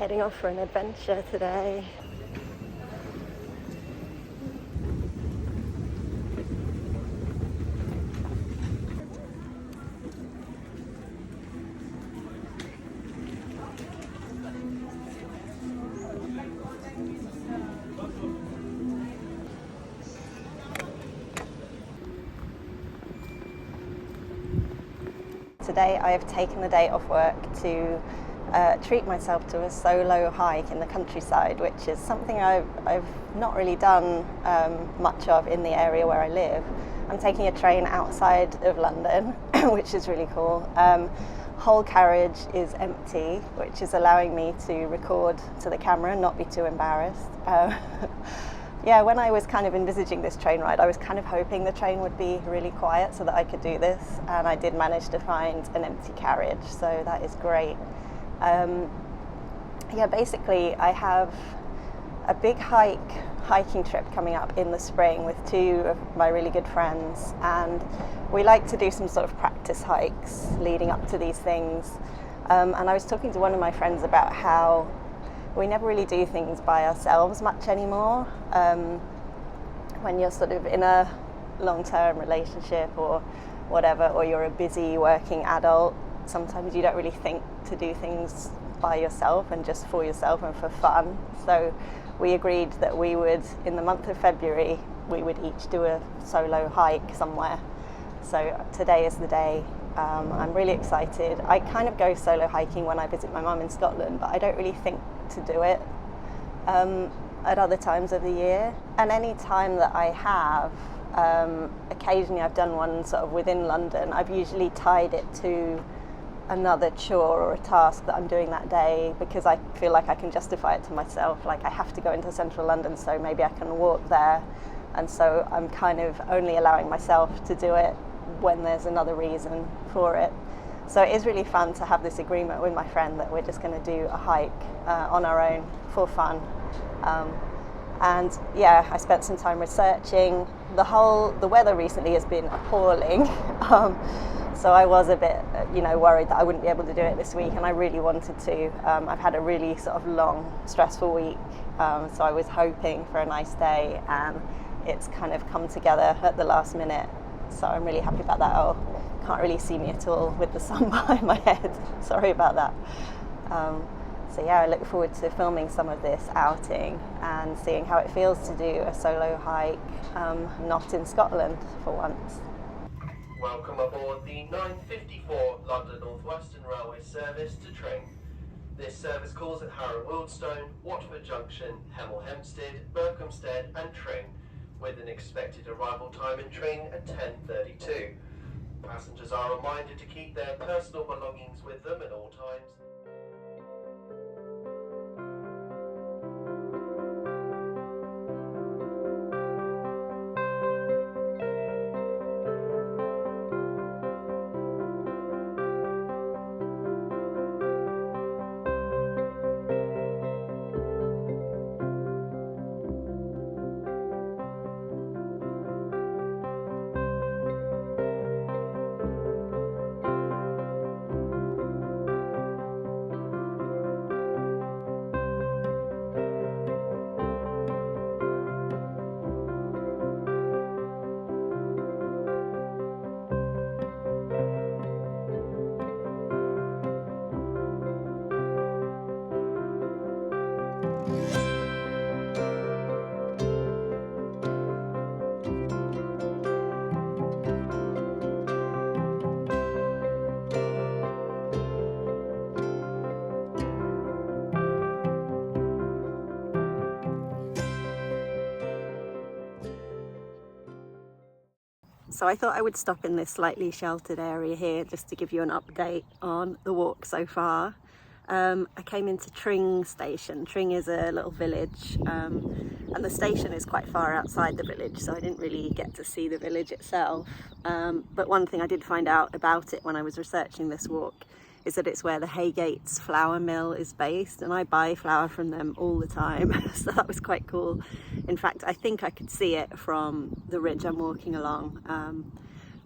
Heading off for an adventure today. Today I have taken the day off work to treat myself to a solo hike in the countryside, which is something I've not really done much of in the area where I live. I'm taking a train outside of London, which is really cool. Whole carriage is empty, which is allowing me to record to the camera and not be too embarrassed. Yeah, when I was kind of envisaging this train ride, I was kind of hoping the train would be really quiet so that I could do this, and I did manage to find an empty carriage, so that is great. Yeah, basically I have a big hiking trip coming up in the spring with two of my really good friends, and we like to do some sort of practice hikes leading up to these things. And I was talking to one of my friends about how we never really do things by ourselves much anymore. When you're sort of in a long-term relationship or whatever, or you're a busy working adult, sometimes you don't really think to do things by yourself and just for yourself and for fun. So we agreed that we would, in the month of February, we would each do a solo hike somewhere. So today is the day. I'm really excited. I kind of go solo hiking when I visit my mum in Scotland, but I don't really think to do it at other times of the year. And any time that I have, occasionally I've done one sort of within London. I've usually tied it to another chore or a task that I'm doing that day, because I feel like I can justify it to myself. Like, I have to go into central London, so maybe I can walk there. And so I'm kind of only allowing myself to do it when there's another reason for it. So it is really fun to have this agreement with my friend that we're just going to do a hike on our own for fun. And yeah, I spent some time researching. The weather recently has been appalling. So I was a bit, worried that I wouldn't be able to do it this week, and I really wanted to. I've had a really sort of long, stressful week, so I was hoping for a nice day, and it's kind of come together at the last minute. So I'm really happy about that. Oh, can't really see me at all with the sun behind my head. Sorry about that. So yeah, I look forward to filming some of this outing and seeing how it feels to do a solo hike, not in Scotland for once. Welcome aboard the 9:54 London North Western Railway service to Tring. This service calls at Harrow Wealdstone, Watford Junction, Hemel Hempstead, Berkhamsted and Tring, with an expected arrival time in Tring at 10:32. Passengers are reminded to keep their personal belongings with them at all times. So I thought I would stop in this slightly sheltered area here just to give you an update on the walk so far. I came into Tring station. Tring is a little village, and the station is quite far outside the village, so I didn't really get to see the village itself. But one thing I did find out about it when I was researching this walk is that it's where the Haygates flour mill is based, and I buy flour from them all the time. So that was quite cool. In fact, I think I could see it from the ridge I'm walking along.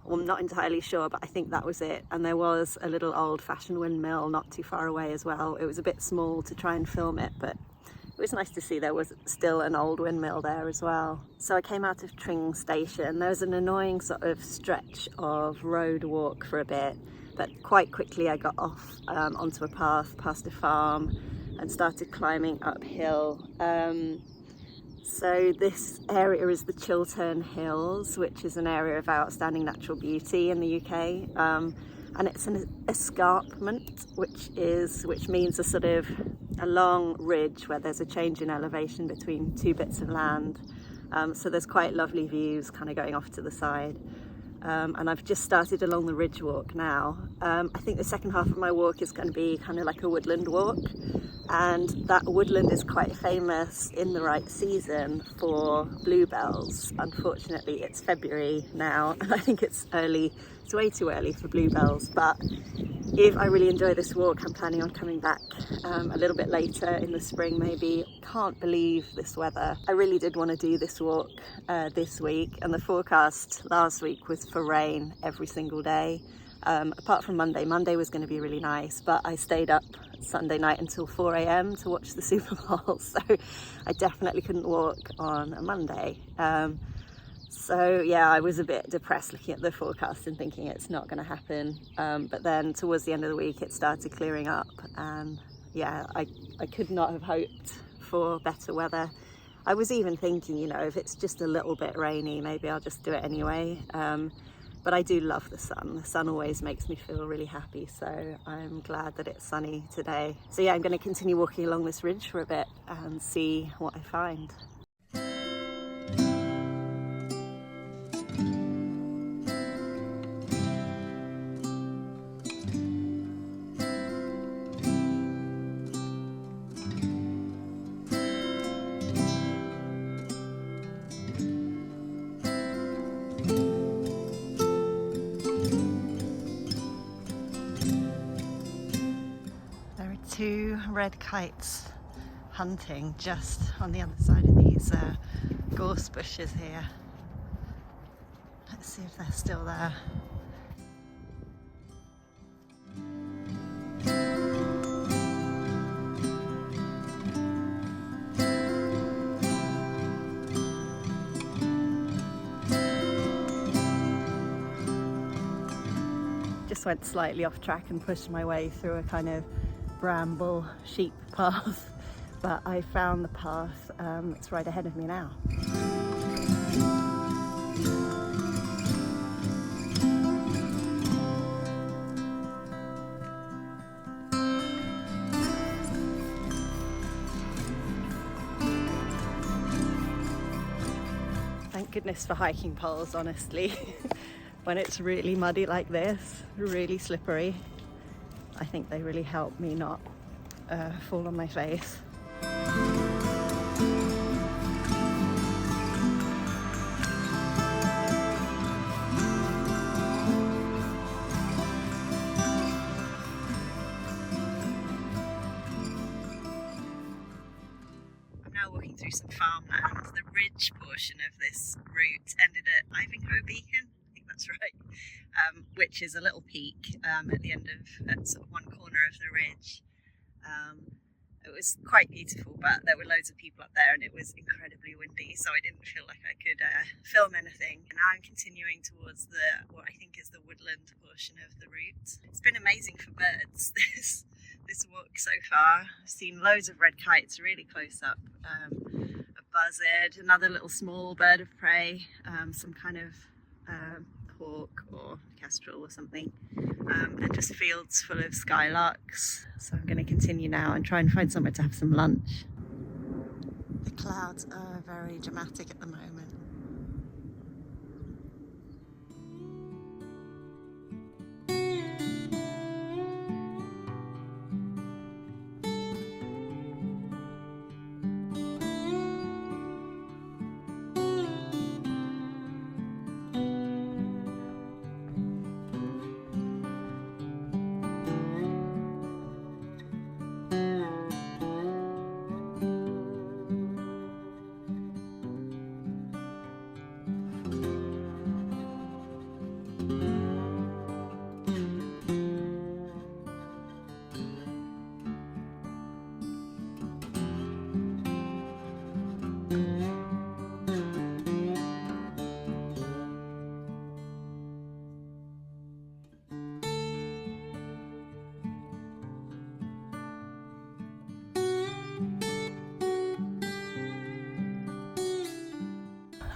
Well, I'm not entirely sure, but I think that was it. And there was a little old-fashioned windmill not too far away as well. It was a bit small to try and film it, but it was nice to see there was still an old windmill there as well. So I came out of Tring station. There was an annoying sort of stretch of road walk for a bit, but quite quickly I got off onto a path past a farm and started climbing uphill. So this area is the Chiltern Hills, which is an area of outstanding natural beauty in the UK. And it's an escarpment, which means a sort of a long ridge where there's a change in elevation between two bits of land. So there's quite lovely views kind of going off to the side. And I've just started along the ridge walk now. I think the second half of my walk is going to be kind of like a woodland walk, and that woodland is quite famous in the right season for bluebells. Unfortunately, it's February now, and I think it's way too early for bluebells, but if I really enjoy this walk, I'm planning on coming back a little bit later in the spring maybe. Can't believe this weather. I really did want to do this walk this week, and the forecast last week was for rain every single day, apart from Monday. Monday was going to be really nice, but I stayed up Sunday night until 4 a.m. to watch the Super Bowl, so I definitely couldn't walk on a Monday. So yeah, I was a bit depressed looking at the forecast and thinking it's not going to happen. But then towards the end of the week it started clearing up, and yeah, I could not have hoped for better weather. I was even thinking, you know, if it's just a little bit rainy, maybe I'll just do it anyway. But I do love the sun. The sun always makes me feel really happy, so I'm glad that it's sunny today. So yeah, I'm going to continue walking along this ridge for a bit and see what I find. Two red kites hunting just on the other side of these gorse bushes here. Let's see if they're still there. Just went slightly off track and pushed my way through a kind of bramble sheep path, but I found the path that's right ahead of me now. Thank goodness for hiking poles, honestly. When it's really muddy like this, really slippery, I think they really help me not fall on my face. I'm now walking through some farmland. The ridge portion of this route ended at Beacon, I think that's right. Which is a little peak at the end of sort of one corner of the ridge. It was quite beautiful, but there were loads of people up there and it was incredibly windy, so I didn't feel like I could film anything. And now I'm continuing towards what I think is the woodland portion of the route. It's been amazing for birds, this walk so far. I've seen loads of red kites really close up, a buzzard, another little small bird of prey, some kind of hawk or kestrel or something, and just fields full of skylarks. So I'm going to continue now and try and find somewhere to have some lunch. The clouds are very dramatic at the moment.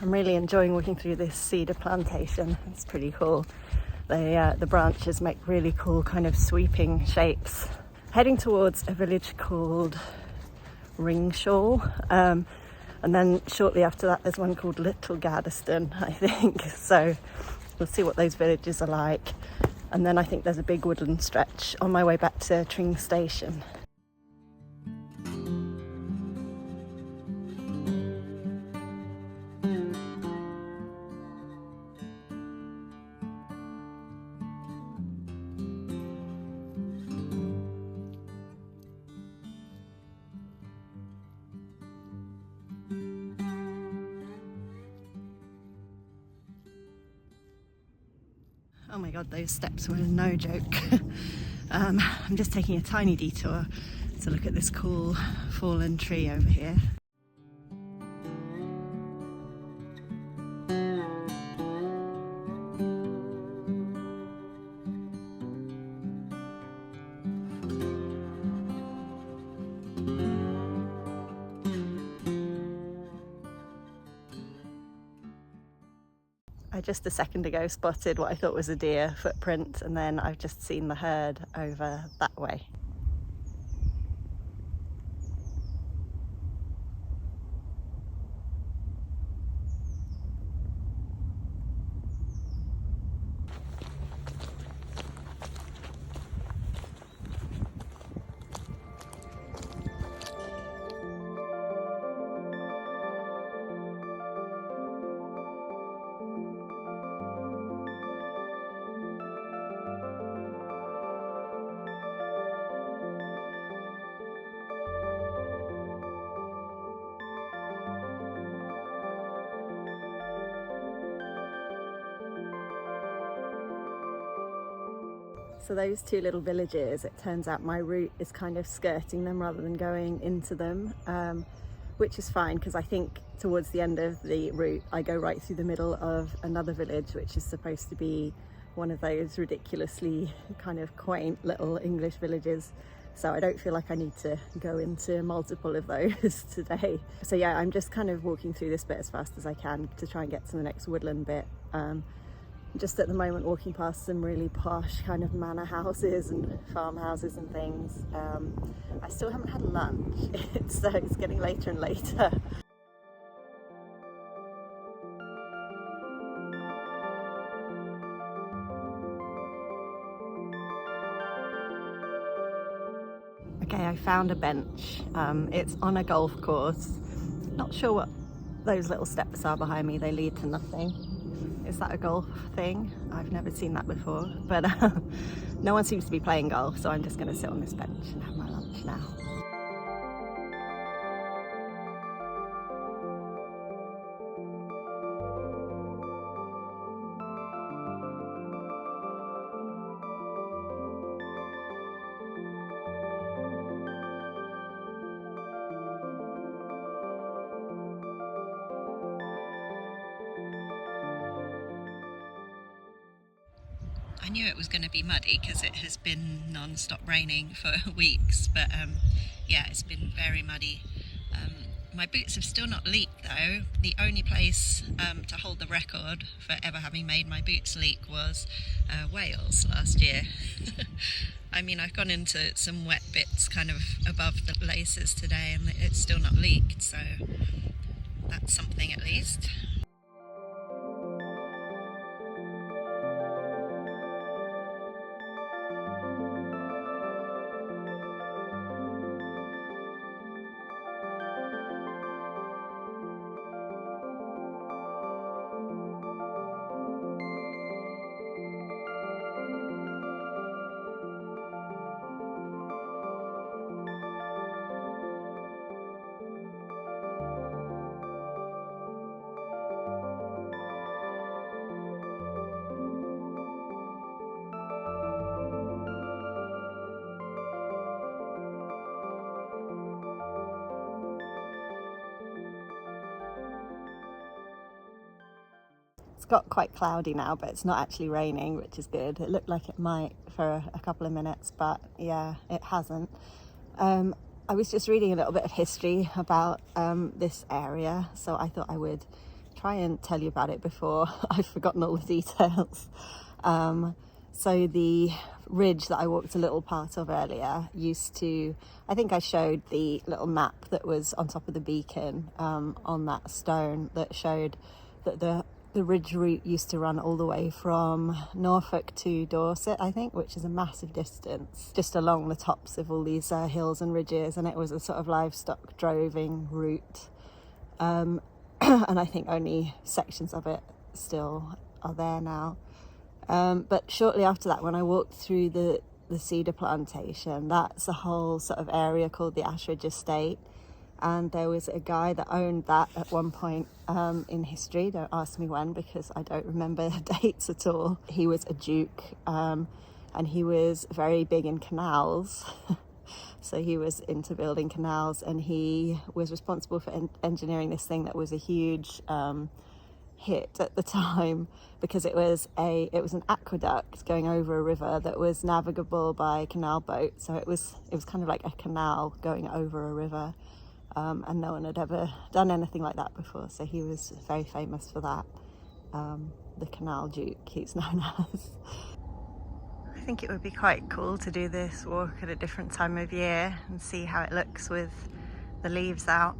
I'm really enjoying walking through this cedar plantation. It's pretty cool. The branches make really cool kind of sweeping shapes. Heading towards a village called Ringshaw, and then shortly after that there's one called Little Gaddesden, I think. So we'll see what those villages are like. And then I think there's a big woodland stretch on my way back to Tring station. Oh my god, those steps were no joke. I'm just taking a tiny detour to look at this cool fallen tree over here. I just a second ago spotted what I thought was a deer footprint, and then I've just seen the herd over that way. So those two little villages, it turns out my route is kind of skirting them rather than going into them, which is fine because I think towards the end of the route I go right through the middle of another village which is supposed to be one of those ridiculously kind of quaint little English villages. So I don't feel like I need to go into multiple of those today. So yeah, I'm just kind of walking through this bit as fast as I can to try and get to the next woodland bit. Just at the moment walking past some really posh kind of manor houses and farmhouses and things. I still haven't had lunch. It's getting later and later. Okay, I found a bench. It's on a golf course. Not sure what those little steps are behind me. They lead to nothing. Is that a golf thing? I've never seen that before, but no one seems to be playing golf, so I'm just going to sit on this bench and have my lunch now. I knew it was going to be muddy because it has been non-stop raining for weeks, but yeah, it's been very muddy. My boots have still not leaked though. The only place to hold the record for ever having made my boots leak was Wales last year. I mean, I've gone into some wet bits kind of above the laces today and it's still not leaked, so that's something at least. It's got quite cloudy now, but it's not actually raining, which is good. It looked like it might for a couple of minutes, but yeah, it hasn't. I was just reading a little bit of history about this area, so I thought I would try and tell you about it before I've forgotten all the details. So the ridge that I walked a little part of earlier used to, I think I showed the little map that was on top of the beacon on that stone that showed that the ridge route used to run all the way from Norfolk to Dorset, I think, which is a massive distance, just along the tops of all these hills and ridges, and it was a sort of livestock droving route. And I think only sections of it still are there now. But shortly after that, when I walked through the cedar plantation, that's a whole sort of area called the Ashridge Estate. And there was a guy that owned that at one point in history. Don't ask me when, because I don't remember dates at all. He was a duke, and he was very big in canals. So he was into building canals, and he was responsible for engineering this thing that was a huge hit at the time, because it was an aqueduct going over a river that was navigable by canal boat. So it was kind of like a canal going over a river, and no one had ever done anything like that before. So he was very famous for that. The Canal Duke, he's known as. I think it would be quite cool to do this walk at a different time of year and see how it looks with the leaves out.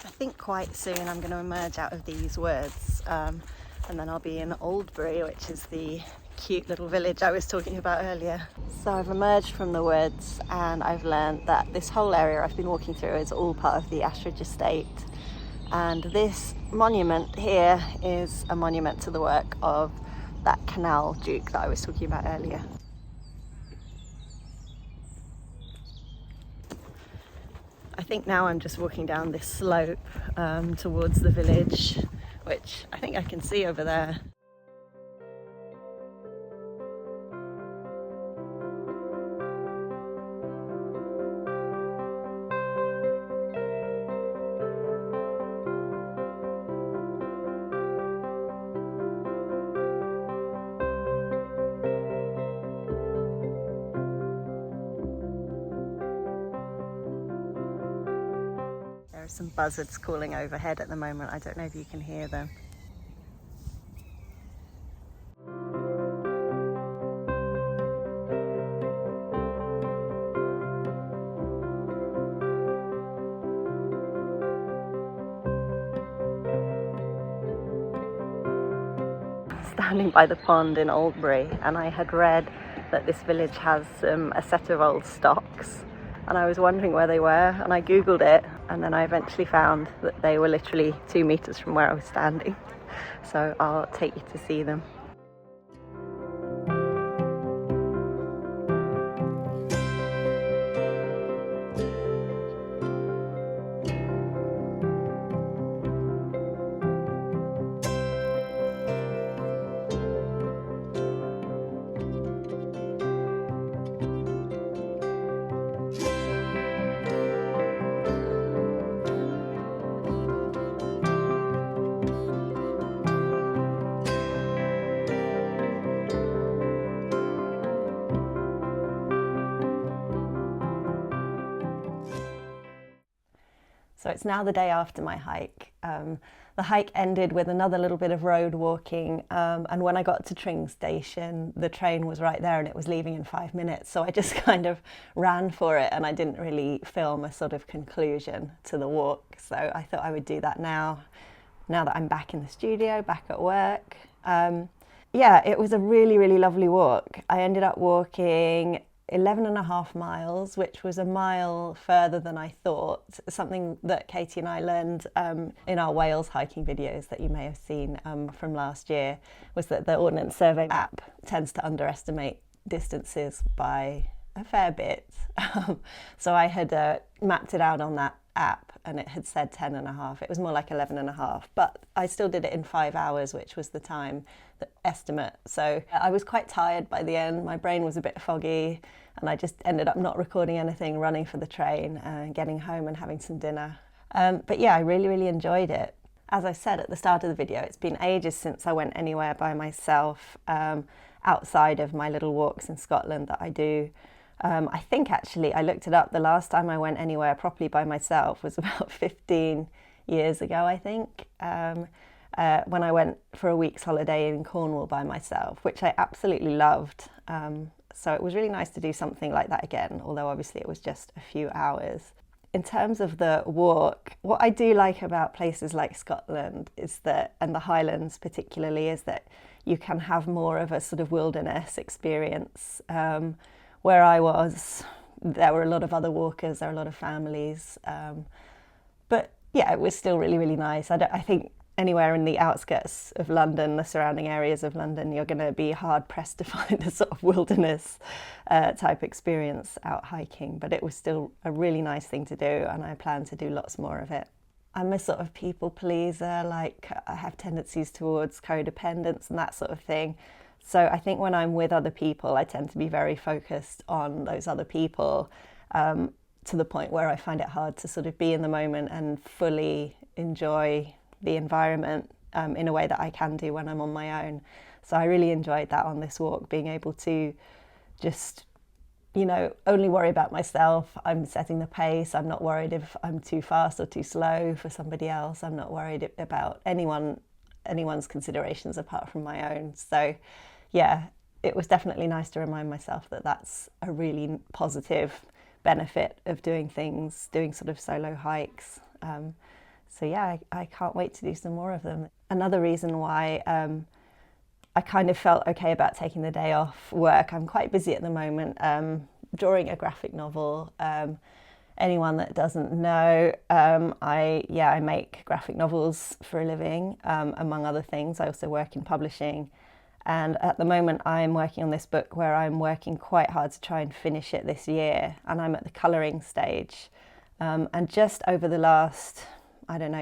I think quite soon I'm going to emerge out of these woods, and then I'll be in Oldbury, which is the cute little village I was talking about earlier. So I've emerged from the woods, and I've learned that this whole area I've been walking through is all part of the Ashridge Estate, and this monument here is a monument to the work of that Canal Duke that I was talking about earlier. I think now I'm just walking down this slope towards the village, which I think I can see over there. Some buzzards calling overhead at the moment. I don't know if you can hear them. Standing by the pond in Oldbury, and I had read that this village has a set of old stocks, and I was wondering where they were, and I googled it, and then I eventually found that they were literally 2 meters from where I was standing. So I'll take you to see them. So it's now the day after my hike. The hike ended with another little bit of road walking, and when I got to Tring station, the train was right there and it was leaving in 5 minutes. So I just kind of ran for it, and I didn't really film a sort of conclusion to the walk. So I thought I would do that now that I'm back in the studio, back at work. Yeah, it was a really, really lovely walk. I ended up walking 11.5 miles, which was a mile further than I thought. Something that Katie and I learned in our Wales hiking videos that you may have seen from last year was that the Ordnance Survey app tends to underestimate distances by a fair bit. So I had mapped it out on that app and it had said 10.5. It was more like 11.5, but I still did it in 5 hours, which was the time estimate. So I was quite tired by the end. My brain was a bit foggy and I just ended up not recording anything, running for the train, getting home and having some dinner. But yeah, I really enjoyed it. As I said at the start of the video, it's been ages since I went anywhere by myself, outside of my little walks in Scotland that I do. I think actually, I looked it up, the last time I went anywhere properly by myself was about 15 years ago, I think, when I went for a week's holiday in Cornwall by myself, which I absolutely loved. So it was really nice to do something like that again, although obviously it was just a few hours. In terms of the walk, what I do like about places like Scotland is that, and the Highlands particularly, is that you can have more of a sort of wilderness experience. Where I was, there were a lot of other walkers, there were a lot of families. But yeah, it was still really nice. I think anywhere in the outskirts of London, the surrounding areas of London, you're going to be hard pressed to find a sort of wilderness type experience out hiking. But it was still a really nice thing to do, and I plan to do lots more of it. I'm a sort of people pleaser, like I have tendencies towards codependence and that sort of thing. So I think when I'm with other people, I tend to be very focused on those other people, to the point where I find it hard to sort of be in the moment and fully enjoy the environment in a way that I can do when I'm on my own. So I really enjoyed that on this walk, being able to just, you know, only worry about myself. I'm setting the pace. I'm not worried if I'm too fast or too slow for somebody else. I'm not worried about anyone's considerations apart from my own. So yeah, it was definitely nice to remind myself that that's a really positive benefit of doing sort of solo hikes. So yeah, I can't wait to do some more of them. Another reason why I kind of felt okay about taking the day off work, I'm quite busy at the moment, drawing a graphic novel. Anyone that doesn't know, I make graphic novels for a living, among other things. I also work in publishing. And at the moment I'm working on this book where I'm working quite hard to try and finish it this year, and I'm at the colouring stage. And just over the last,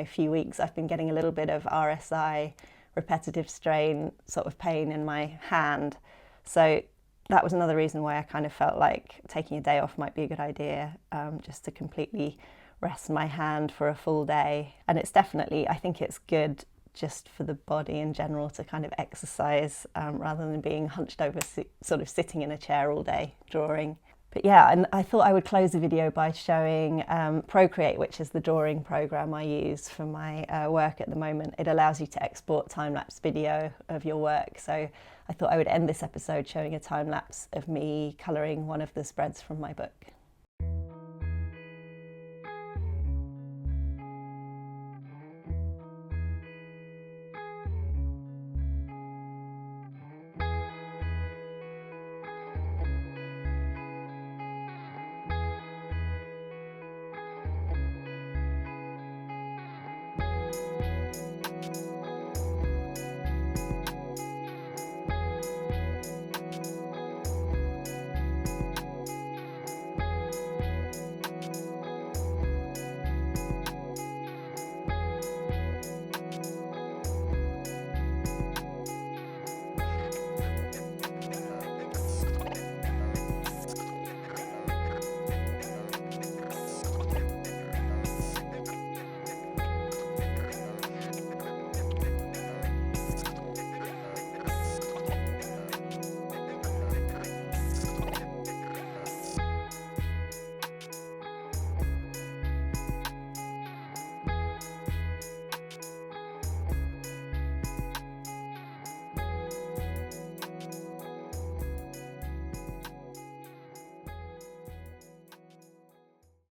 few weeks, I've been getting a little bit of RSI, repetitive strain sort of pain in my hand. So that was another reason why I kind of felt like taking a day off might be a good idea, just to completely rest my hand for a full day. And it's definitely, I think it's good just for the body in general to kind of exercise, rather than being hunched over, sort of sitting in a chair all day drawing. But yeah, and I thought I would close the video by showing Procreate, which is the drawing program I use for my work at the moment. It allows you to export time-lapse video of your work. So I thought I would end this episode showing a time-lapse of me colouring one of the spreads from my book.